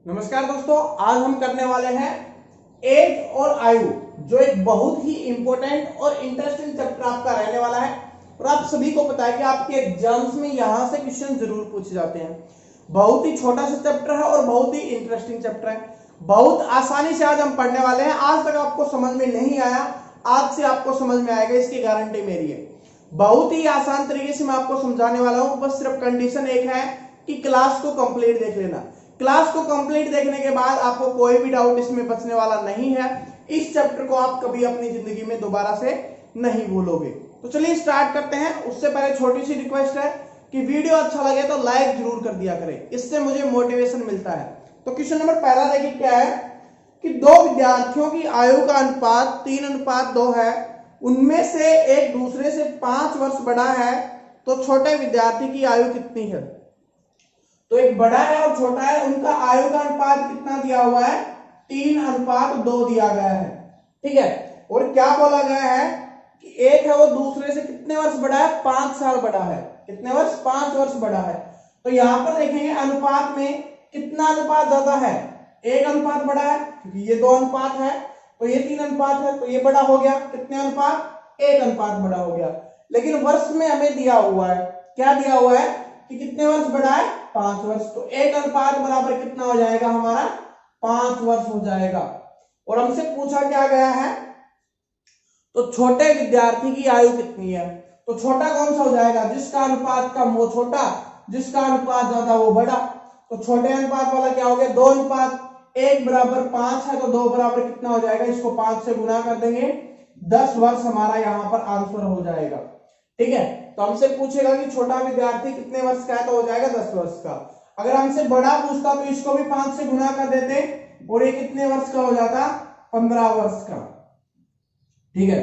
नमस्कार दोस्तों, आज हम करने वाले हैं एज और आयु, जो एक बहुत ही इंपॉर्टेंट और इंटरेस्टिंग चैप्टर आपका रहने वाला है। और आप सभी को पता है कि आपके एग्जाम्स में यहां से क्वेश्चन जरूर पूछे जाते हैं। बहुत ही छोटा सा चैप्टर है और बहुत ही इंटरेस्टिंग चैप्टर है। बहुत आसानी से आज हम पढ़ने वाले हैं। आज तक आपको समझ में नहीं आया, आज से आपको समझ में आएगा, इसकी गारंटी मेरी है। बहुत ही आसान तरीके से मैं आपको समझाने वाला हूं। बस सिर्फ कंडीशन एक है कि क्लास को कंप्लीट देख लेना। क्लास को कंप्लीट देखने के बाद आपको कोई भी डाउट इसमें बचने वाला नहीं है। इस चैप्टर को आप कभी अपनी जिंदगी में दोबारा से नहीं भूलोगे। तो चलिए स्टार्ट करते हैं। उससे पहले छोटी सी रिक्वेस्ट है कि वीडियो अच्छा लगे तो लाइक जरूर कर दिया करें, इससे मुझे मोटिवेशन मिलता है। तो क्वेश्चन नंबर पहला देखिए क्या है कि दो विद्यार्थियों की आयु का अनुपात 3:2 है। उनमें से एक दूसरे से 5 वर्ष बड़ा है, तो छोटे विद्यार्थी की आयु कितनी है। तो एक बड़ा है और छोटा है, उनका आयु का अनुपात कितना दिया हुआ है, 3:2 दिया गया है। ठीक है, और क्या बोला गया है कि एक है वो दूसरे से कितने वर्ष बड़ा है, 5 साल बड़ा है। कितने वर्ष, 5 वर्ष बड़ा है। तो यहां पर देखेंगे अनुपात में कितना अनुपात ज्यादा है, एक अनुपात बड़ा है, क्योंकि ये 2 अनुपात है, तो ये 3 अनुपात है, तो ये बड़ा हो गया। कितने अनुपात, 1 अनुपात बड़ा हो गया। लेकिन वर्ष में हमें दिया हुआ है, क्या दिया हुआ है कि कितने वर्ष बड़ा है, 5 वर्ष। तो 1 अनुपात बराबर कितना हो जाएगा हमारा, 5 वर्ष हो जाएगा। और हमसे पूछा क्या गया है, तो छोटे विद्यार्थी की आयु कितनी है। तो छोटा कौन सा हो जाएगा, जिसका अनुपात कम वो छोटा, जिसका अनुपात ज्यादा वो बड़ा। तो छोटे अनुपात वाला क्या हो गया, 2:1 बराबर 5 है, तो 2 बराबर कितना हो जाएगा, इसको 5 से गुना कर देंगे, 10 वर्ष हमारा यहां पर आंसर हो जाएगा। ठीक है, तो हमसे पूछेगा कि छोटा विद्यार्थी कितने वर्ष का है, तो हो जाएगा 10 वर्ष का। अगर हमसे बड़ा पूछता तो इसको भी 5 से गुना कर देते और ये कितने वर्ष का हो जाता, 15 वर्ष का। ठीक है,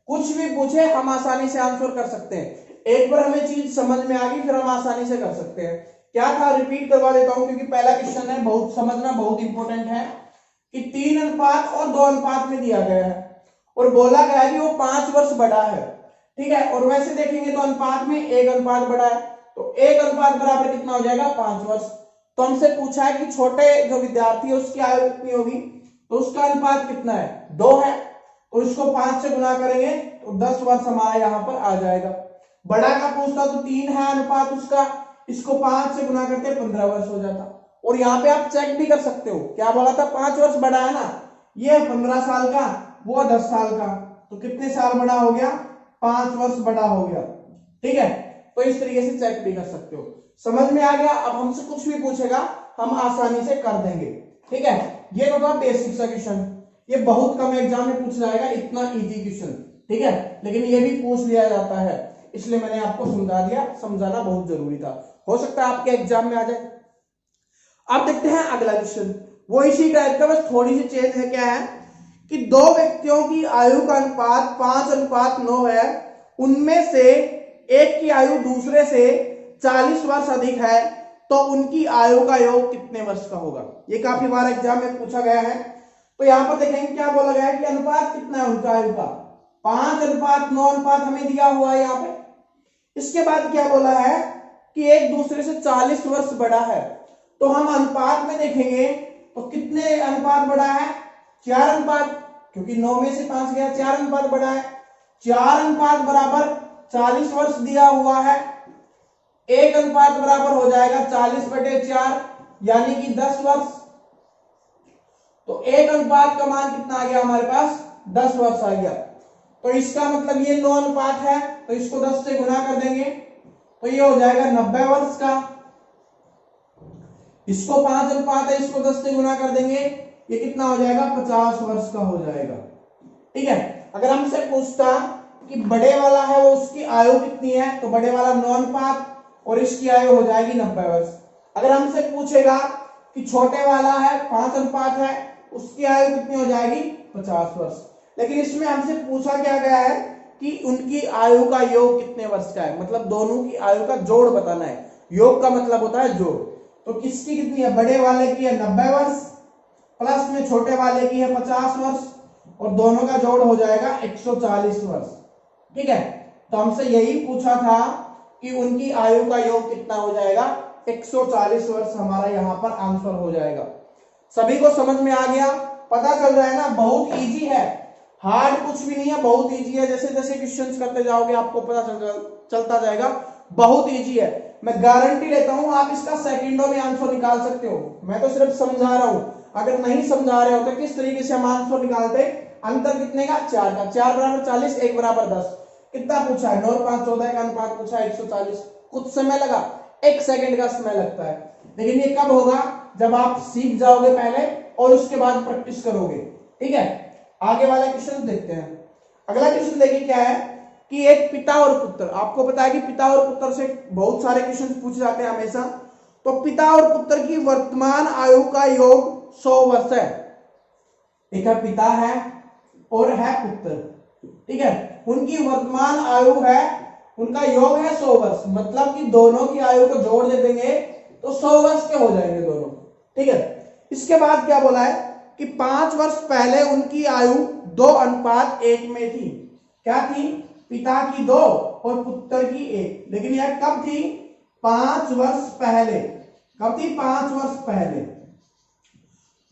कुछ भी पूछे हम आसानी से आंसर कर सकते हैं। एक बार हमें चीज समझ में आ गई फिर हम आसानी से कर सकते हैं। क्या था, रिपीट करवा देता हूं क्योंकि पहला क्वेश्चन है, बहुत समझना बहुत इंपॉर्टेंट है कि 3 अनुपात और 2 अनुपात में दिया गया है और बोला गया है कि वो 5 वर्ष बड़ा है। ठीक है, और वैसे देखेंगे तो अनुपात में 1 अनुपात बड़ा है, तो 1 अनुपात बराबर कितना हो जाएगा, 5 वर्ष। तो हमसे पूछा है कि छोटे जो विद्यार्थी है उसकी आयु कितनी होगी, तो उसका अनुपात कितना है, 2 है, तो इसको 5 से गुना करेंगे तो 10 वर्ष हमारा यहां पर आ जाएगा। बड़ा का पूछता तो 3 है अनुपात उसका, इसको 5 से गुना करते 15 वर्ष हो जाता। और यहाँ पे आप चेक भी कर सकते हो, क्या बोला था, 5 वर्ष बड़ा है ना, ये 15 साल का, वो 10 साल का, तो कितने साल बड़ा हो गया, 5 वर्ष बड़ा हो गया। ठीक है, तो इस तरीके से चेक भी कर सकते हो। समझ में आ गया। अब हमसे कुछ भी पूछेगा हम आसानी से कर देंगे। ठीक है, ये तो था बेसिक सा क्वेश्चन, ये बहुत कम एग्जाम में पूछ जाएगा, इतना इजी क्वेश्चन। ठीक है, लेकिन ये भी पूछ लिया जाता है, इसलिए मैंने आपको समझा दिया, समझाना बहुत जरूरी था, हो सकता है आपके एग्जाम में आ जाए। अब देखते हैं अगला क्वेश्चन, वो इसी टाइप का, बस थोड़ी सी चेंज है। क्या है कि दो व्यक्तियों की आयु का अनुपात 5:9 है। उनमें से एक की आयु दूसरे से 40 वर्ष अधिक है, तो उनकी आयु का योग कितने वर्ष का होगा। ये काफी बार एग्जाम में पूछा गया है। तो यहां पर देखेंगे क्या बोला गया है कि अनुपात कितना है उनका आयु का, 5:9 अनुपात हमें दिया हुआ है यहाँ पे। इसके बाद क्या बोला है कि एक दूसरे से 40 वर्ष बड़ा है। तो हम अनुपात में देखेंगे तो कितने अनुपात बड़ा है, 4 अनुपात, क्योंकि 9 में से 5 गया, 4 अनुपात बड़ा है। 4 अनुपात बराबर 40 वर्ष दिया हुआ है, 1 अनुपात बराबर हो जाएगा 40/4 यानी कि 10 वर्ष। तो 1 अनुपात का मान कितना आ गया हमारे पास, 10 वर्ष आ गया। तो इसका मतलब ये 9 अनुपात है, तो इसको 10 से गुना कर देंगे तो ये हो जाएगा 90 वर्ष का। इसको 5 अनुपात है, इसको 10 से गुना कर देंगे, ये कितना हो जाएगा, 50 वर्ष का हो जाएगा। ठीक है, अगर हमसे पूछता कि बड़े वाला है वो उसकी आयु कितनी है, तो बड़े वाला 9 अनुपात और इसकी आयु हो जाएगी 90 वर्ष। अगर हमसे पूछेगा कि छोटे वाला है 5 अनुपात है, उसकी आयु कितनी हो जाएगी, 50 वर्ष। लेकिन इसमें हमसे पूछा क्या गया है कि उनकी आयु का योग कितने वर्ष का है, मतलब दोनों की आयु का जोड़ बताना है। योग का मतलब होता है जोड़। तो किसकी कितनी है, बड़े वाले की है 90 वर्ष, प्लस में छोटे वाले की है 50 वर्ष, और दोनों का जोड़ हो जाएगा 140 वर्ष। ठीक है, तो हमसे यही पूछा था कि उनकी आयु का योग कितना हो जाएगा, 140 वर्ष हमारा यहां पर आंसर हो जाएगा। सभी को समझ में आ गया? पता चल रहा है ना, बहुत इजी है, हार्ड कुछ भी नहीं है, बहुत इजी है। जैसे जैसे क्वेश्चंस करते जाओगे आपको पता चलता जाएगा, बहुत इजी है। मैं गारंटी लेता हूं आप इसका सेकंडों में आंसर निकाल सकते हो। मैं तो सिर्फ समझा रहा हूं, अगर नहीं समझा रहे हो तो किस तरीके से हम आंसर निकालते। अंतर कितने का? 4 का। 4 बराबर 40, 1 बराबर 10। कितना पूछा है? 9 और 5 14 का अनुपात पूछा है 140। कुछ समय लगा, 1 सेकंड का समय लगता है। लेकिन ये कब होगा? जब आप सीख जाओगे पहले और उसके बाद प्रैक्टिस करोगे। ठीक है, आगे वाला क्वेश्चन देखते हैं। अगला क्वेश्चन देखिए क्या है कि एक पिता और पुत्र, आपको पता है कि पिता और पुत्र से बहुत सारे क्वेश्चन पूछे जाते हैं हमेशा। तो पिता और पुत्र की वर्तमान आयु का योग 100 वर्ष है। एक है पिता है और है पुत्र, ठीक है, उनकी वर्तमान आयु है, उनका योग है 100 वर्ष। मतलब कि दोनों की आयु को जोड़ दे देंगे तो 100 वर्ष के हो जाएंगे दोनों। ठीक है, इसके बाद क्या बोला है कि 5 वर्ष पहले उनकी आयु 2:1 में थी। क्या थी? पिता की 2 और पुत्र की 1। लेकिन यह कब थी? 5 वर्ष पहले। कब थी? 5 वर्ष पहले।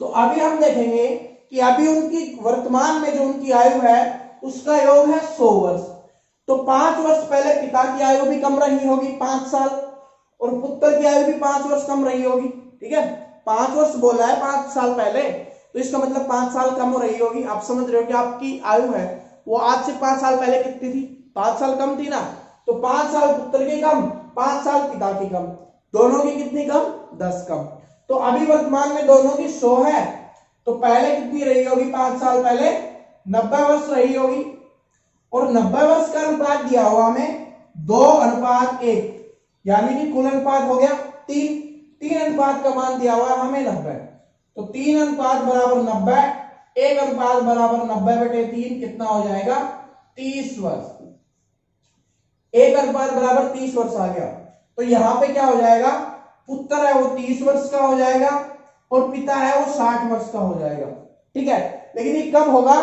तो अभी हम देखेंगे कि अभी उनकी वर्तमान में जो उनकी आयु है उसका योग है 100 वर्ष। तो 5 वर्ष पहले पिता की आयु भी कम रही होगी 5 साल, और पुत्र की आयु भी 5 वर्ष कम रही होगी। ठीक है, 5 वर्ष बोला है 5 साल पहले, तो इसका मतलब 5 साल कम हो रही होगी। आप समझ रहे हो कि आपकी आयु है वो आज से 5 साल पहले कितनी थी? 5 साल कम थी ना। तो 5 साल पुत्र की कम, 5 साल पिता की कम, दोनों की कितनी कम? 10 कम। तो अभी वर्तमान में दोनों की 100 है, तो पहले कितनी रही होगी? 5 साल पहले 90 वर्ष रही होगी। और 90 वर्ष का अनुपात दिया हुआ हमें 2:1, यानी कि कुल अनुपात हो गया 3। 3 अनुपात का मान दिया हुआ है हमें 90। तो 3 अनुपात बराबर 90, 1 अनुपात बराबर 90/3 कितना हो जाएगा? 30 वर्ष। 1 अनुपात बराबर 30 वर्ष आ गया। तो यहां पे क्या हो जाएगा? पुत्र है वो 30 वर्ष का हो जाएगा और पिता है वो 60 वर्ष का हो जाएगा। ठीक है, लेकिन ये कब होगा?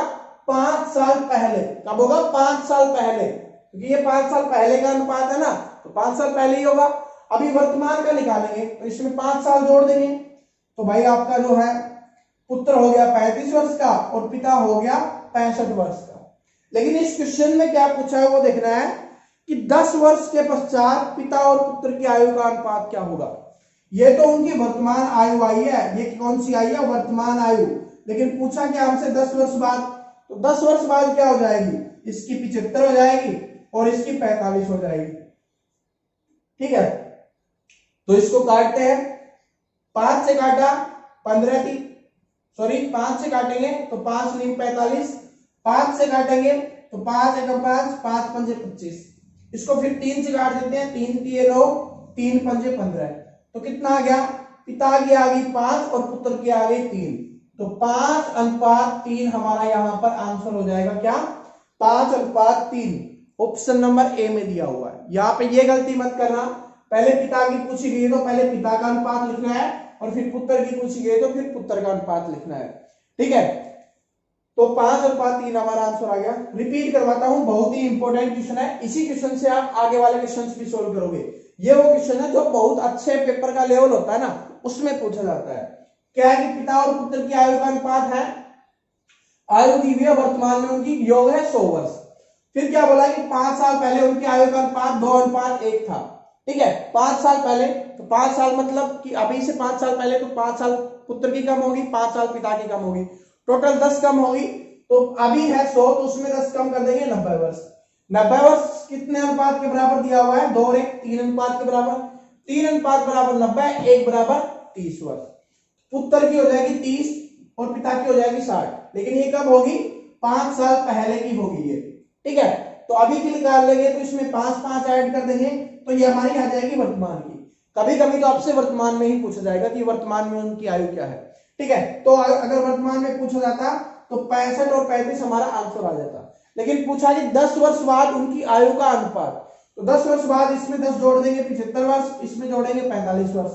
5 साल पहले। कब होगा? 5 साल पहले, क्योंकि ये 5 साल पहले का अनुपात है ना, तो 5 साल पहले ही होगा। अभी वर्तमान का निकालेंगे तो इसमें 5 साल जोड़ देंगे, तो भाई आपका जो है पुत्र हो गया 35 वर्ष का और पिता हो गया 65 वर्ष का। लेकिन इस क्वेश्चन में क्या पूछा है वो देखना है कि 10 वर्ष के पश्चात पिता और पुत्र की आयु का अनुपात क्या होगा। ये तो उनकी वर्तमान आयु आई है, ये कौन सी आई है? वर्तमान आयु। लेकिन पूछा क्या हमसे 10 वर्ष बाद, तो 10 वर्ष बाद क्या हो जाएगी? इसकी 75 हो जाएगी और इसकी 45 हो जाएगी। ठीक है, तो इसको काटते हैं। 5 से काटा 15 थी, सॉरी 5 से काटेंगे तो 5 × 45, 5 से काटेंगे तो 5 × 5, 5 × 5 = 25। इसको फिर 3 से काट देते हैं, 3 × 3 = 9, 3 × 5 = 15। तो कितना आ गया? पिता की आ गई 5 और पुत्र की आ गई 3। तो 5:3 हमारा यहां पर आंसर हो जाएगा। क्या? 5:3। ऑप्शन नंबर ए में दिया हुआ है। यहां पे ये गलती मत करना, पहले पिता की पूछी गई तो पहले पिता का अनुपात लिखना है और फिर पुत्र की पूछी गई तो फिर पुत्र का अनुपात लिखना है। ठीक है, तो 5:3 हमारा आंसर आ गया। रिपीट करवाता हूं, बहुत ही इंपॉर्टेंट क्वेश्चन है। इसी क्वेश्चन से आप आगे वाले क्वेश्चन भी सोल्व करोगे। ये वो क्वेश्चन है जो बहुत अच्छे पेपर का लेवल होता है ना, उसमें पूछा जाता है। क्या है कि पिता और पुत्र की आयु का अनुपात है, आयु दी हुई है, वर्तमान में उनकी योग है 100 वर्ष। फिर क्या बोला कि 5 साल पहले उनकी आयु का अनुपात 2:1 था। ठीक है, 5 साल पहले, तो 5 साल मतलब कि अभी से 5 साल पहले, तो 5 साल पुत्र की कम होगी, 5 साल पिता की कम होगी, टोटल 10 कम होगी। तो अभी है 100, तो उसमें 10 कम कर देंगे, 90 वर्ष। 90 वर्ष कितने अनुपात के बराबर दिया हुआ है? 2 और 1, 3 अनुपात के बराबर। 3 अनुपात बराबर 90, 1 बराबर 30 वर्ष। पुत्र की हो जाएगी 30 और पिता की हो जाएगी 60। लेकिन ये कब होगी? 5 साल पहले की होगी ये। ठीक है, तो अभी की निकाल लेंगे तो इसमें 5 5 ऐड कर देंगे तो ये हमारी आ जाएगी वर्तमान की। कभी कभी तो आपसे वर्तमान में ही पूछा जाएगा कि वर्तमान में उनकी आयु क्या है। ठीक है, तो अगर वर्तमान में पूछा जाता तो 65 और 35 हमारा आंसर आ जाता। लेकिन पूछा कि 10 वर्ष बाद उनकी आयु का अनुपात, तो 10 वर्ष बाद इसमें 10 जोड़ देंगे 75 वर्ष, इसमें जोड़ेंगे 45 वर्ष,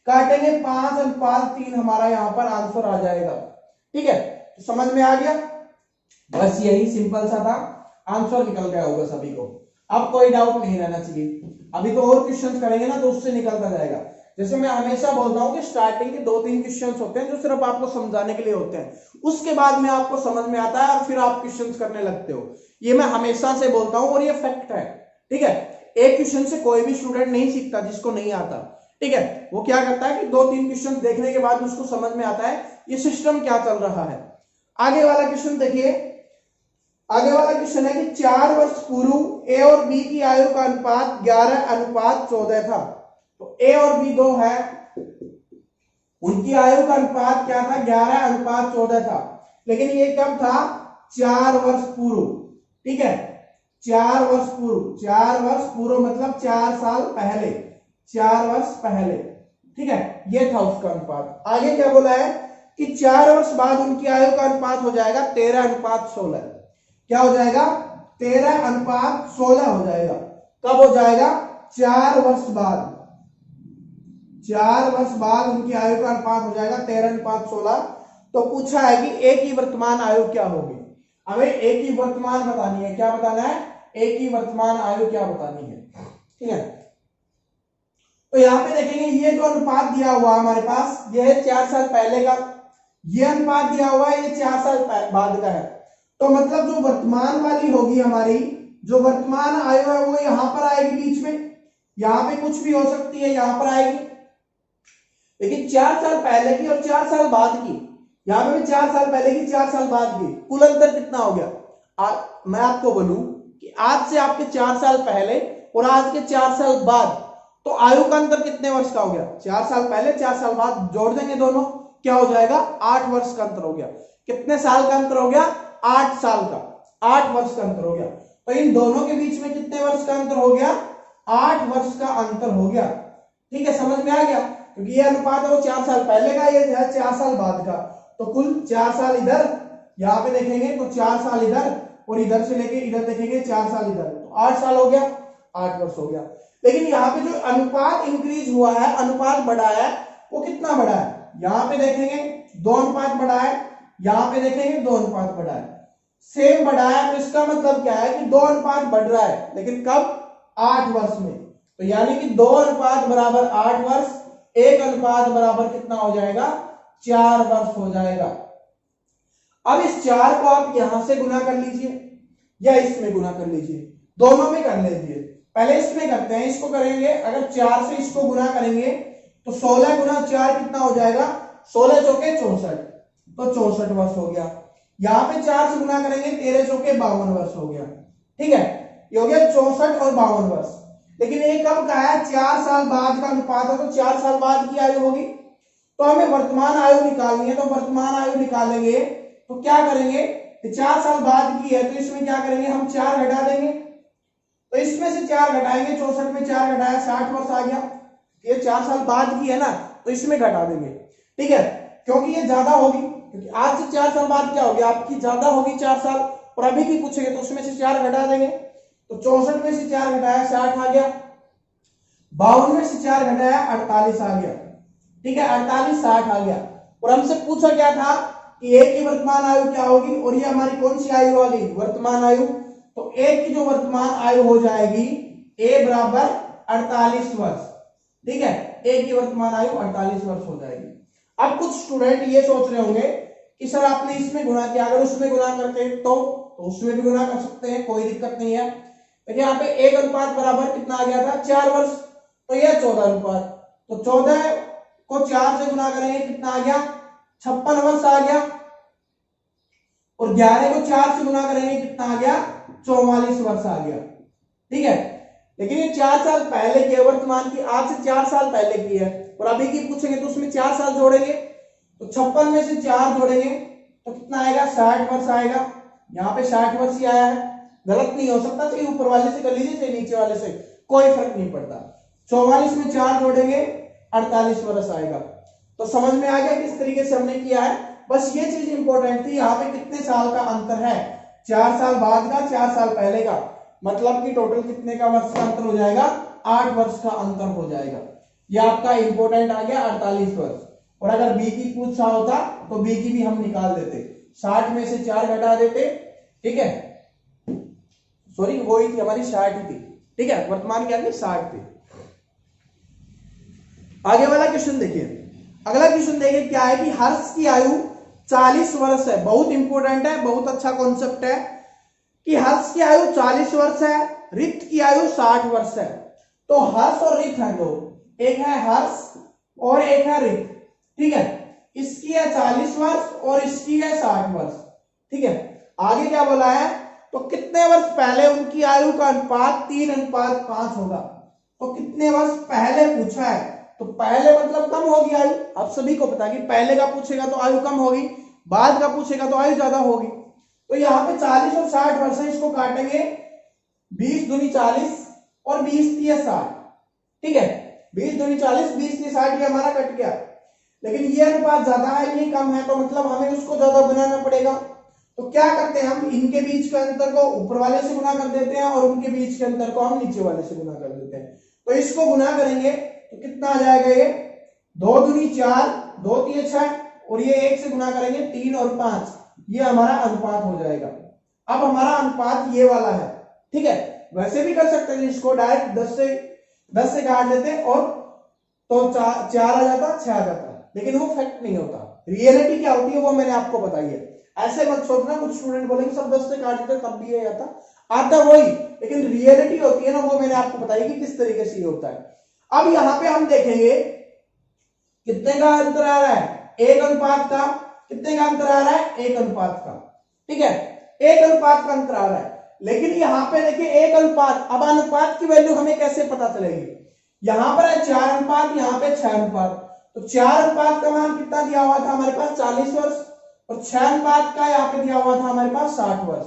काटेंगे 5:3 हमारा यहाँ पर आंसर आ जाएगा। ठीक है, तो समझ में आ गया? बस यही सिंपल सा था, आंसर निकल गया होगा सभी को। अब कोई डाउट नहीं रहना चाहिए। अभी तो और क्वेश्चंस करेंगे ना तो उससे निकलता जाएगा। जैसे मैं हमेशा बोलता हूं कि स्टार्टिंग के 2-3 क्वेश्चंस होते हैं जो सिर्फ आपको समझाने के लिए होते हैं, उसके बाद में आपको समझ में आता है और फिर आप क्वेश्चंस करने लगते हो। ये मैं हमेशा से बोलता हूं और ये फैक्ट है, ठीक है। एक क्वेश्चन से कोई भी स्टूडेंट नहीं सीखता जिसको नहीं आता, ठीक है। वो क्या करता है कि 2-3 क्वेश्चन देखने के बाद उसको समझ में आता है ये सिस्टम क्या चल रहा है। आगे वाला क्वेश्चन देखिए, आगे वाला क्वेश्चन है कि 4 वर्ष पूर्व ए और बी की आयु का अनुपात 11:14 था। तो ए और बी दो है, उनकी आयु का अनुपात क्या था? 11:14 था। लेकिन ये कब था? 4 वर्ष पूर्व, ठीक है। 4 वर्ष पूर्व, 4 वर्ष पूर्व मतलब 4 साल पहले, 4 वर्ष पहले, ठीक है। ये था उसका अनुपात। आगे क्या बोला है कि 4 वर्ष बाद उनकी आयु का अनुपात हो जाएगा 13:16। क्या हो जाएगा? 13:16 हो जाएगा। कब हो जाएगा? 4 वर्ष बाद, 4 वर्ष बाद उनकी आयु का अनुपात हो जाएगा 13:16। तो पूछा है कि ए की वर्तमान आयु क्या होगी। हमें ए की वर्तमान बतानी है। क्या बताना है? ए की वर्तमान आयु क्या बतानी है, ठीक है। तो यहां पे देखेंगे ये जो अनुपात दिया हुआ हमारे पास, ये है 4 साल पहले का, ये अनुपात दिया हुआ है, ये 4 साल बाद का है। तो मतलब जो वर्तमान वाली होगी हमारी, जो वर्तमान आयु है वो यहां पर आएगी बीच में, यहां पे कुछ भी हो सकती है, यहां पर आएगी। लेकिन 4 साल पहले की और 4 साल बाद की, यहां पे 4 साल पहले की 4 साल बाद की, कुल अंतर कितना हो गया? मैं आपको बोलूं कि आज से आपके 4 साल पहले और आज के 4 साल बाद, तो आयु का अंतर कितने वर्ष का हो गया? 4 साल पहले 4 साल बाद, जोड़ देंगे दोनों, क्या हो जाएगा? 8 वर्ष का अंतर हो गया। कितने साल का अंतर हो गया? 8 साल का, 8 वर्ष का अंतर हो गया। तो इन दोनों के बीच में कितने वर्ष का अंतर हो गया? 8 वर्ष का अंतर हो गया, ठीक है। समझ में आ गया? क्योंकि ये अनुपात है वो 4 साल पहले का, ये है 4 साल बाद का। तो कुल 4 साल इधर, यहां पे देखेंगे तो 4 साल इधर, और इधर से लेके इधर देखेंगे 4 साल इधर, तो 8 साल हो गया, 8 वर्ष हो गया। लेकिन यहाँ पे जो अनुपात इंक्रीज हुआ है, अनुपात बढ़ा है, वो कितना बढ़ा है? यहां पे देखेंगे 2 अनुपात बढ़ा है, यहां पे देखेंगे 2 अनुपात बढ़ा है, सेम बढ़ा है। तो इसका मतलब क्या है कि 2 अनुपात बढ़ रहा है, लेकिन कब? 8 वर्ष में। तो यानी कि 2 अनुपात बराबर 8 वर्ष, 1 अनुपात बराबर कितना हो जाएगा? 4 वर्ष हो जाएगा। अब इस 4 को आप यहां से गुना कर लीजिए या इसमें गुना कर लीजिए, दोनों में कर लीजिए। पहले इसमें करते हैं, इसको करेंगे, अगर 4 से इसको गुना करेंगे तो 16 गुना 4 कितना हो जाएगा? 16 चौके 64, तो 64 वर्ष हो गया। यहां पे 4 से गुना करेंगे, 13 चौके 52 वर्ष हो गया, ठीक है। ये हो गया 64 और 52 वर्ष। लेकिन ये कब का है? 4 साल बाद का अनुपात है, तो 4 साल बाद की आयु होगी। तो हमें वर्तमान आयु निकालनी है, तो वर्तमान आयु निकालेंगे तो क्या करेंगे? 4 साल बाद की है, तो इसमें क्या करेंगे? हम 4 घटा देंगे। तो इसमें से 4 घटाएंगे, 64 में 4 घटाया 60 वर्ष आ गया। ये 4 साल बाद की है ना, तो इसमें घटा देंगे, ठीक है। क्योंकि ये ज्यादा होगी, क्योंकि आज से 4 साल बाद क्या होगी? आपकी ज्यादा होगी 4 साल, और अभी की पूछेंगे तो उसमें से 4 घटा देंगे। तो 64 में से 4 घटाया 60 आ गया, 52 में से 4 घटाया 48 आ गया, ठीक है। 48 60 आ गया। और हमसे पूछा क्या था कि ए की वर्तमान आयु क्या होगी, और ये हमारी कौन सी आयु आ गई? वर्तमान आयु। तो ए की जो वर्तमान आयु हो जाएगी, ए बराबर 48 वर्ष, ठीक है। ए की वर्तमान आयु 48 वर्ष हो जाएगी। अब कुछ स्टूडेंट ये सोच रहे होंगे कि सर आपने इसमें गुणा किया, अगर उसमें गुणा करते तो उसमें भी गुणा कर सकते हैं, कोई दिक्कत नहीं है। देखिए यहाँ पे 1 अनुपात बराबर कितना आ गया था? 4 वर्ष, तो यह 14 अनुपात, तो 14 को 4 से गुना करेंगे, कितना आ गया? 56 वर्ष आ गया। और 11 को 4 से गुना करेंगे, कितना आ गया? 44 वर्ष आ गया, ठीक है। लेकिन ये 4 साल पहले की है, वर्तमान की आज से 4 साल पहले की है, और अभी की पूछेंगे तो उसमें 4 साल जोड़ेंगे, तो 56 में से 4 जोड़ेंगे तो कितना आएगा? 60 वर्ष आएगा। यहाँ पे 60 वर्ष ही आया है, गलत नहीं हो सकता, चाहे ऊपर वाले से कर लीजिए चाहे नीचे वाले से, कोई फर्क नहीं पड़ता। 44 में 4 जोड़ेंगे 48 वर्ष आएगा। तो समझ में आ गया किस तरीके से हमने किया है। बस ये चीज इंपॉर्टेंट थी, यहाँ पे कितने साल का अंतर है? 4 साल बाद का, 4 साल पहले का, मतलब कि टोटल कितने का वर्ष का अंतर हो जाएगा? 8 वर्ष का अंतर हो जाएगा। ये आपका इंपॉर्टेंट आ गया 48 वर्ष। और अगर बी की पूछा होता तो बी की भी हम निकाल देते, 60 में से 4 घटा देते, ठीक है। सॉरी वो ही थी हमारी 60 ही थी, ठीक है। वर्तमान क्या थी? 60 थी। आगे वाला क्वेश्चन देखिए, अगला क्वेश्चन देखिए क्या है कि हर्ष की आयु 40 वर्ष है। बहुत इंपॉर्टेंट है, बहुत अच्छा कॉन्सेप्ट है कि हर्ष की आयु 40 वर्ष है, रित की आयु 60 वर्ष है। तो हर्ष और रित है दो, एक है हर्ष और एक है रित, ठीक है। इसकी है 40 वर्ष और इसकी है 60 वर्ष, ठीक है। आगे क्या बोला है, तो कितने वर्ष पहले उनकी आयु का अनुपात 3:5 होगा। तो कितने वर्ष पहले पूछा है, तो पहले मतलब कम होगी आयु। आप सभी को पता है कि पहले का पूछेगा तो आयु कम होगी, बाद का पूछेगा तो आयु ज्यादा होगी। तो यहाँ पे 40 और 60 वर्ष है, इसको काटेंगे 20 दूनी 40 और 20 तिया 60, ठीक है। 20 दूनी 40, 20 तिया 60, ये हमारा कट गया। लेकिन ये अनुपात ज्यादा है, ये कम है, तो मतलब हमें उसको ज्यादा बनाना पड़ेगा। तो क्या करते हैं हम, इनके बीच के अंतर को ऊपर वाले से गुना कर देते हैं और उनके बीच के अंतर को हम नीचे वाले से गुना कर देते हैं। तो इसको गुना करेंगे तो कितना आ जाएगा, ये 2 दूनी 4, 2 तिया 6, और ये 1 से गुना करेंगे 3 और 5, ये हमारा अनुपात हो जाएगा। अब हमारा अनुपात ये वाला है, ठीक है। वैसे भी कर सकते हैं इसको डायरेक्ट 10 से काट देते हैं और तो 4 आ जाता, 6 आ जाता, लेकिन वो फैक्ट नहीं होता। रियलिटी क्या होती है वो मैंने आपको बताई है। ऐसे मत सोचना, कुछ स्टूडेंट बोलेंगे सब 10 से काट देते तब भी ये आता वही, लेकिन रियलिटी होती है ना, वो मैंने आपको बताई कि किस तरीके से ये होता है। अब यहाँ पे हम देखेंगे कितने का अंतर आ रहा है, 1:5 का। कितने का अंतर आ रहा है, 1:5 का, ठीक है। 1:5 का अंतर आ रहा है, लेकिन यहाँ पे देखिए 1:5। अब अनुपात की वैल्यू हमें कैसे पता चलेगी, यहां पर है 4:5, यहाँ पे 6:5। तो 4:5 का मान कितना दिया हुआ था हमारे पास, 40 वर्ष, और 6:5 का यहाँ पे दिया हुआ था हमारे पास 60 वर्ष।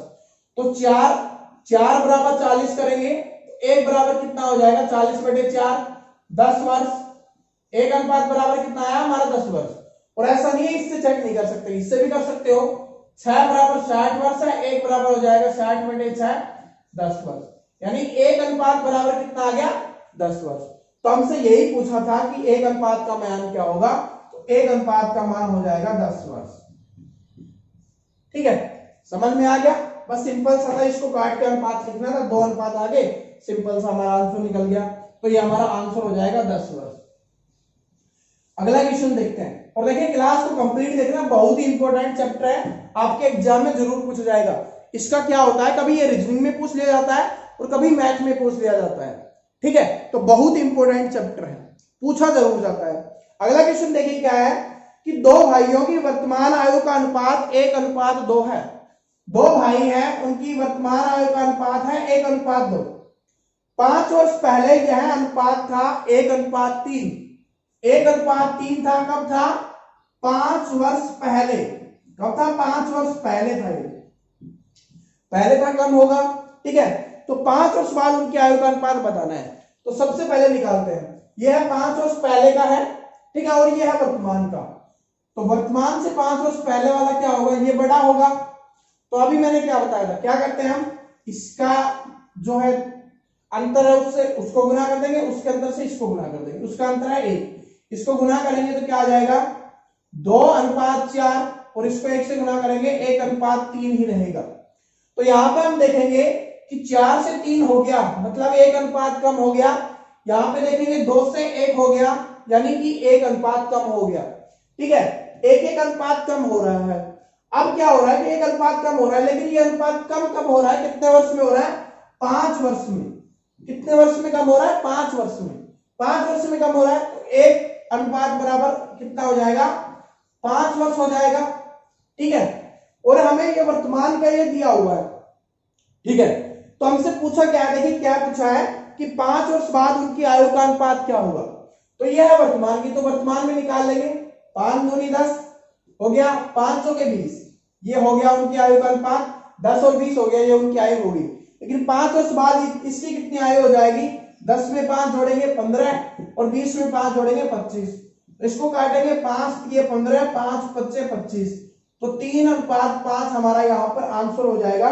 तो 4 बराबर 40 करेंगे तो 1 बराबर कितना हो जाएगा, 40/4, 10 वर्ष। 1:5 बराबर कितना आया हमारा, 10 वर्ष। और ऐसा नहीं है, इससे चेक नहीं कर सकते, इससे भी कर सकते हो। 6 बराबर 60 वर्ष है, 1 बराबर हो जाएगा 60/6, 10 वर्ष। यानी 1:5 बराबर कितना आ गया, 10 वर्ष। तो हमसे यही पूछा था कि 1:5 का मान क्या होगा, तो 1:5 का मान हो जाएगा 10 वर्ष, ठीक है। समझ में आ गया, बस सिंपल सा था, इसको काट के अनुपात लिखना था, 2 अनुपात आगे, सिंपल सा हमारा आंसर निकल गया। तो ये हमारा आंसर हो जाएगा 10 वर्ष। अगला क्वेश्चन देखते हैं, और देखिए क्लास को कंप्लीट देखना, बहुत ही इंपॉर्टेंट चैप्टर है, आपके एग्जाम में जरूर पूछा जाएगा। इसका क्या होता है, कभी ये रीजनिंग में पूछ लिया जाता है और कभी मैथ में पूछ लिया जाता है, ठीक है। तो बहुत इंपॉर्टेंट चैप्टर है, पूछा जरूर जाता है। अगला क्वेश्चन देखिए क्या है कि 2 भाइयों की वर्तमान आयु का अनुपात 1:2 है। 2 भाई हैं, उनकी वर्तमान आयु का अनुपात है 1:2। 5 वर्ष पहले यह अनुपात था 1:3। 1:3 था, कब था, 5 वर्ष पहले। कब था, 5 वर्ष पहले था, ये पहले था, कम होगा, ठीक है। तो 5 वर्ष बाद उनकी आयु का अनुपात बताना है। तो सबसे पहले निकालते हैं, यह है 5 वर्ष पहले का है, ठीक है, और यह है वर्तमान का। तो वर्तमान से 5 वर्ष पहले वाला क्या होगा, ये बड़ा होगा। तो अभी मैंने क्या बताया था, क्या करते हैं हम, इसका जो है अंतर है उससे उसको गुना कर देंगे, उसके अंतर से इसको गुना कर देंगे, उसका अंतर है 1, इसको गुना करेंगे तो क्या आ जाएगा, 2:4, और इसको 1 से गुना करेंगे 1:3 ही रहेगा। तो यहां पे हम देखेंगे कि 4 से 3 हो गया, मतलब 1 अनुपात कम हो गया। यहां पे देखेंगे 2 से 1 हो गया, यानी कि 1 अनुपात कम हो गया, ठीक है। 1 अनुपात कम हो रहा है। अब क्या हो रहा है कि 1 अनुपात कम हो रहा है, लेकिन ये अनुपात कम कब हो रहा है, कितने वर्ष में हो रहा है, 5 वर्ष में। कितने वर्ष में कम हो रहा है, 5 वर्ष में। 5 वर्ष में कम हो रहा है, तो 1 अनुपात बराबर कितना हो जाएगा, 5 वर्ष हो जाएगा, ठीक है। और हमें ये वर्तमान का ये दिया हुआ है, ठीक है। तो हमसे पूछा क्या है, देखिए क्या पूछा है कि 5 वर्ष बाद उनकी आयु का अनुपात क्या होगा। तो यह है वर्तमान की, तो वर्तमान में निकाल लेंगे, 5 दूनी 10 हो गया, 5 चौके 20, ये हो गया उनकी आयु का अनुपात। 10 और 20 हो गया, ये उनकी आयु होगी। लेकिन 5 वर्ष बाद इसकी कितनी आयु हो जाएगी, 10 में 5 जोड़ेंगे 15, और 20 में 5 जोड़ेंगे 25। इसको काटेंगे, 5 ये 15, 5 25 25, तो 3:5 हमारा यहाँ पर आंसर हो जाएगा,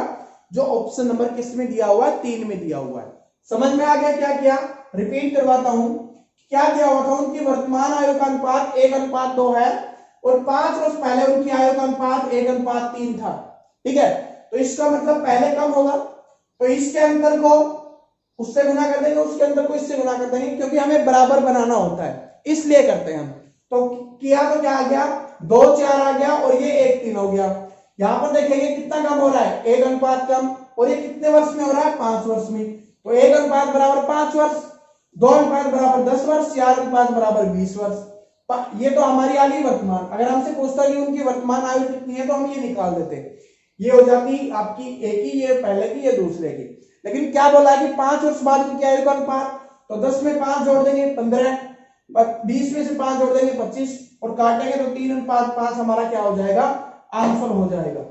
जो ऑप्शन नंबर किस में दिया हुआ है, 3 में दिया हुआ है। समझ में आ गया क्या किया, रिपीट करवाता हूं, क्या दिया हुआ था, उनकी वर्तमान आयु का अनुपात 1:2 है, और 5 वर्ष पहले उनकी आयु का अनुपात 1:3 था, ठीक है। तो इसका मतलब पहले कम होगा, तो इसके अंतर को उससे गुना कर देंगे, उसके अंतर को इससे गुना कर देंगे, क्योंकि हमें बराबर बनाना होता है। इसलिए करते हैं हम। तो किया तो क्या आ गया, 2 4 आ गया और ये 1 3 हो गया। यहां पर देखेंगे कितना कम हो रहा है, 1 अनुपात कम, और ये कितने वर्ष में हो रहा है, 5 वर्ष में। तो 1 अनुपात बराबर 5 वर्ष, 2 अनुपात बराबर 10 वर्ष, 4 अनुपात बराबर 20 वर्ष। ये तो हमारी आ गई वर्तमान। अगर हमसे पूछता कि उनकी वर्तमान आयु कितनी है तो हम ये निकाल देते, ये हो जाती आपकी एक ही, ये पहले की, ये दूसरे की। लेकिन क्या बोला है कि 5 वर्ष बाद उनकी आयु का अनुपात, तो 10 में 5 जोड़ देंगे 15, 20 में से 5 जोड़ देंगे 25, और काटेंगे तो 3 अनुपात 5 हमारा क्या हो जाएगा, आंसर हो जाएगा।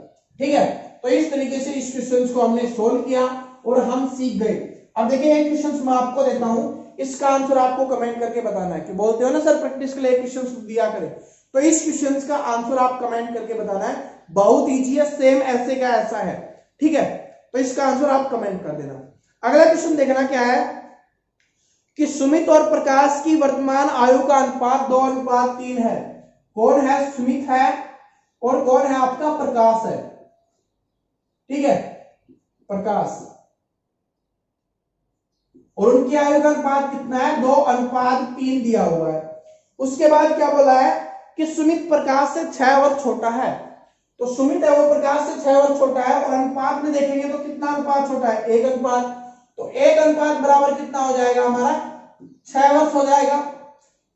ठीक है, तो इस तरीके से इस क्वेश्चन को हमने सोल्व किया और हम सीख गए। अब देखिए एक क्वेश्चन मैं आपको देता हूं, इसका आंसर आपको कमेंट करके बताना है। कि बोलते हो ना सर प्रैक्टिस के लिए क्वेश्चन दिया करें, तो इस क्वेश्चन का आंसर आप कमेंट करके बताना है। बहुत इजी है, सेम ऐसे का ऐसा है। ठीक है, तो इसका आंसर आप कमेंट कर देना। अगला क्वेश्चन देखना क्या है कि सुमित और प्रकाश की वर्तमान आयु का अनुपात 2:3 है। कौन है, सुमित है और कौन है आपका, प्रकाश है। ठीक है, प्रकाश, और उनकी आयु का अनुपात कितना है, 2:3 दिया हुआ है। उसके बाद क्या बोला है कि सुमित प्रकाश से 6 वर्ष छोटा है। तो सुमित है वो प्रकाश से 6 वर्ष छोटा है, और अनुपात में देखेंगे तो कितना अनुपात छोटा है, 1 अनुपात। तो 1 अनुपात बराबर कितना हो जाएगा हमारा, 6 वर्ष हो जाएगा।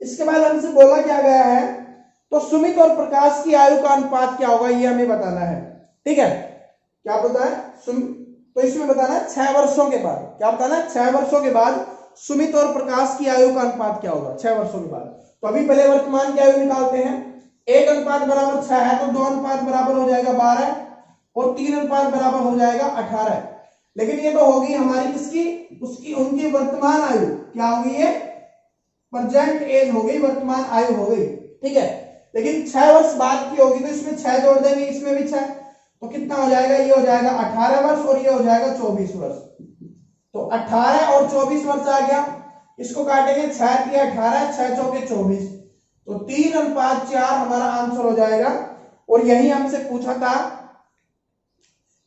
इसके बाद हमसे बोला क्या गया है, तो सुमित और प्रकाश की आयु का अनुपात क्या होगा, ये हमें बताना है। ठीक है, क्या पता है, तो इसमें बताना है 6 वर्षों के बाद। क्या बताना है, 6 वर्षों के बाद सुमित और प्रकाश की आयु का अनुपात क्या होगा 6 वर्षों के बाद। तो अभी पहले वर्तमान की आयु निकालते हैं। 1 अनुपात बराबर 6 है, तो 2 अनुपात बराबर हो जाएगा 12, और 3 अनुपात बराबर हो जाएगा 18। लेकिन ये तो होगी हमारी किसकी, उसकी, उनकी वर्तमान आयु। क्या होगी, ये प्रेजेंट एज हो गई, वर्तमान आयु हो गई। ठीक है, लेकिन 6 वर्ष बाद की होगी, तो इसमें 6 जोड़ देंगे, इसमें भी 6, तो कितना हो जाएगा, ये हो जाएगा 18 वर्ष और ये हो जाएगा 24 वर्ष। तो 18 और 24 वर्ष आ गया। इसको काटेंगे, 6 3 18, 6 चौके 24, तो 3:4 हमारा आंसर हो जाएगा। और यही हमसे पूछा था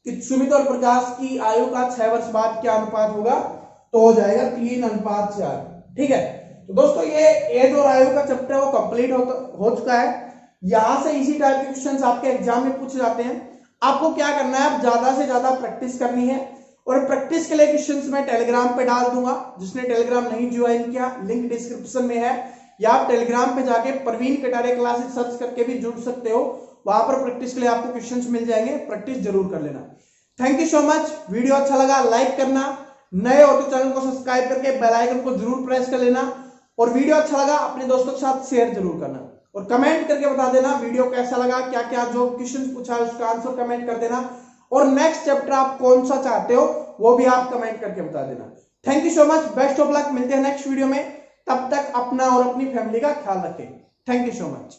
कि सुमित और प्रकाश की आयु का 6 वर्ष बाद क्या अनुपात होगा, तो हो जाएगा 3:4। ठीक है, तो दोस्तों ये एज और आयु का चैप्टर वो कंप्लीट हो चुका है। यहां से इसी टाइप के क्वेश्चंस आपके एग्जाम में पूछे जाते हैं। आपको क्या करना है, आप ज्यादा से ज्यादा प्रैक्टिस करनी है, और प्रैक्टिस के लिए क्वेश्चंस मैं टेलीग्राम पे डाल दूंगा। जिसने टेलीग्राम नहीं ज्वाइन किया, लिंक डिस्क्रिप्शन में है, या आप टेलीग्राम पे जाके प्रवीण कटारिया क्लासेस सर्च करके भी जुड़ सकते हो। वहां पर प्रैक्टिस के लिए आपको क्वेश्चंस मिल जाएंगे, प्रैक्टिस जरूर कर लेना। Thank you so much. Video अच्छा लगा लाइक करना, नए हो तो चैनल को सब्सक्राइब करके बेल आइकन को जरूर प्रेस कर लेना, और वीडियो अच्छा लगा अपने दोस्तों के साथ शेयर जरूर करना, और कमेंट करके बता देना वीडियो कैसा लगा, क्या क्या जो क्वेश्चन पूछा है उसका आंसर कमेंट कर देना, और नेक्स्ट चैप्टर आप कौन सा चाहते हो वो भी आप कमेंट करके बता देना। Thank you so much, best of luck, मिलते हैं नेक्स्ट वीडियो में। तब तक अपना और अपनी फैमिली का ख्याल रखें। Thank you so much.